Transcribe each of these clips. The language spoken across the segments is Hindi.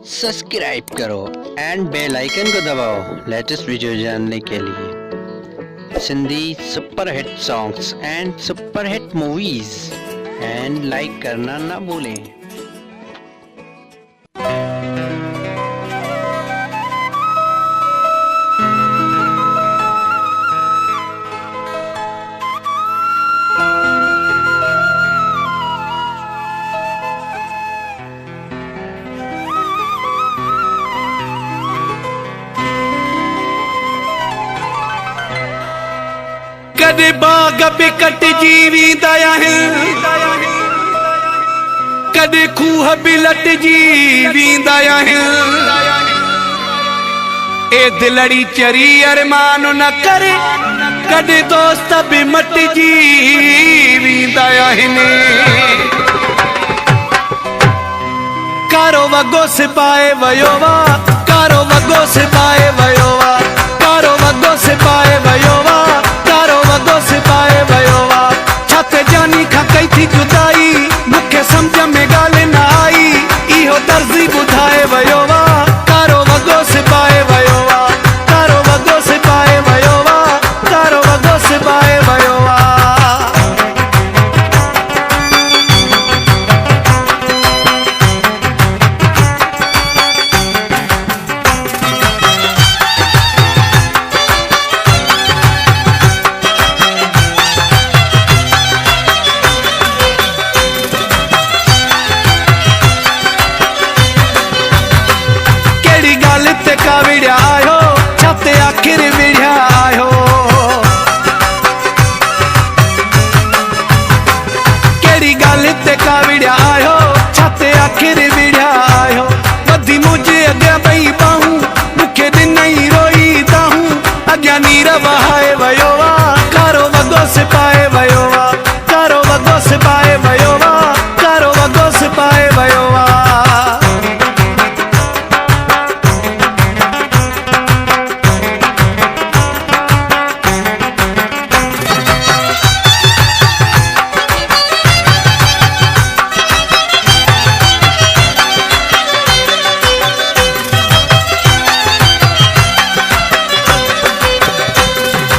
सब्सक्राइब करो एंड बेल आइकन को दबाओ लेटेस्ट वीडियो जानने के लिए। Sindhi superhit songs and superhit movies and like करना ना भूलें। कदे बाग बिकट जीवींदा आहिनि, कदे खूह बिलट जीवींदा आहिनि। ए दिलड़ी चरी अरमान न करे, कदे दोस्त बि मट जीवींदा आहिनि। कारो वॻो सिपाए वयो वा, कारो वॻो सिपाए वयो वा, कारो वॻो सिपाए वयो वा, कारो वॻो सिपाए वयो वा। छाते जानी खां कई थी जुदाई, मूंखे सम्झ में ॻाल्हि न आई, इहो दर्ज़ी ॿुधाए वयो वा। कारो वॻो सिपाए वयो वा, कारो वॻो सिपाए वयो वा, कारो वॻो सिपाए वयो वा। विड़िया आयो छाते आखिर विड़िया आयो, केड़ी गल ते का विड़िया आयो छाते आखिर विड़िया आयो। वधी मुझे अॻियां पई बाहूं, मूंखे ॾिनई रोई ताहूं, अॻियां नीर वहाए वयो वा। कारो वॻो सिपाए वयो वा, कारो वॻो सिपाए वयो वा, कारो वॻो सिपाए वयो वा।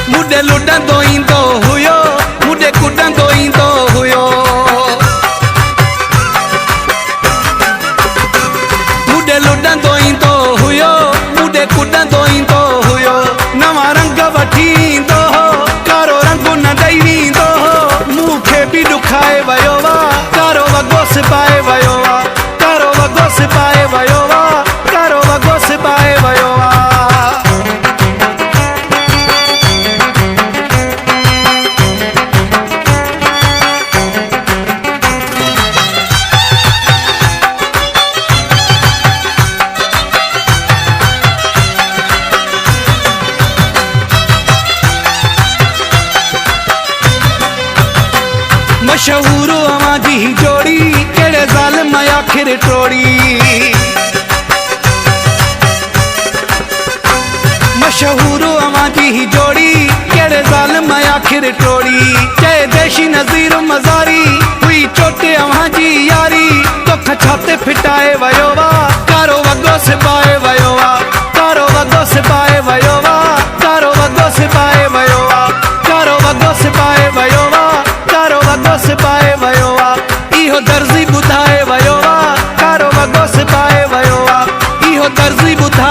मुडे लुडंदो ईंदो हुयो, मुडे कुॾंदो ईंदो हुयो, मुडे लुडंदो ईंदो हुयो, मुडे कुॾंदो ईंदो हुयो। नवां रंग वठी ईंदो हो, कारो रंग न ॾेई वींदो हो, मूंखे बि ॾुखाए वयो वा। कारो वॻो सिपाए वयो वा, कारो वॻो सिपाए वयो वा, कारो वॻो सिपाए वयो वा। मशहूर अवां जी जोड़ी, केड़े ज़ालिम आखिर टोड़ी। मशहूर अवां जी जोड़ी, केड़े ज़ालिम आखिर टोड़ी। चए देशी नज़ीर मज़ारी, हुई चोटे अवां जी यारी, तोख छाते फिटाए वयो वा। कारो वॻो सिपाए वयो वा, कारो वॻो सिपाए वयो वा, कारो वॻो सिपाए वयो वा, कारो वॻो सिपाए वयो वा, कारो वॻो सिपाए वयो वा। इहो दर्ज़ी ॿुधाए वयो वा, कारो वॻो सिपाए वयो वा, इहो दर्ज़ी ॿुधाए